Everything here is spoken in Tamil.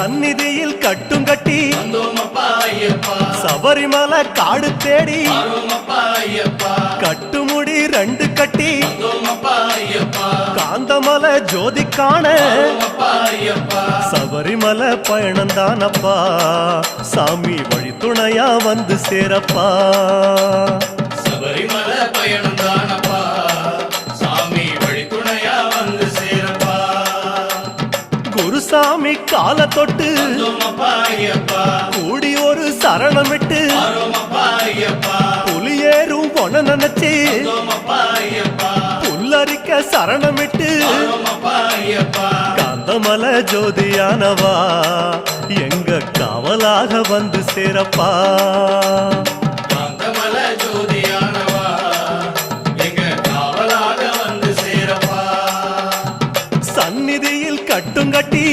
சந்நிதியில் கட்டும் கட்டி சபரிமலை காடு தேடி கட்டுமுடி 2 கட்டி காந்தமலை ஜோதி காண சபரிமலை பயணந்தானப்பா சாமி வழி துணையா வந்து சேரப்பா சபரிமலை பயணந்தானப்பா சாமி வழி துணையா வந்து சேரப்பா குருசாமி கால தொட்டு கூடி ஒரு சரணமிட்டு புலியேறும் பொன நினைச்சு புல்லரிக்க சரணமிட்டு காந்தமலை ஜோதியானவா எங்க காவலாக வந்து சேரப்பா காந்தமலை ஜோதியானவா எங்க காவலாக வந்து சேரப்பா சந்நிதியில் கட்டும் கட்டி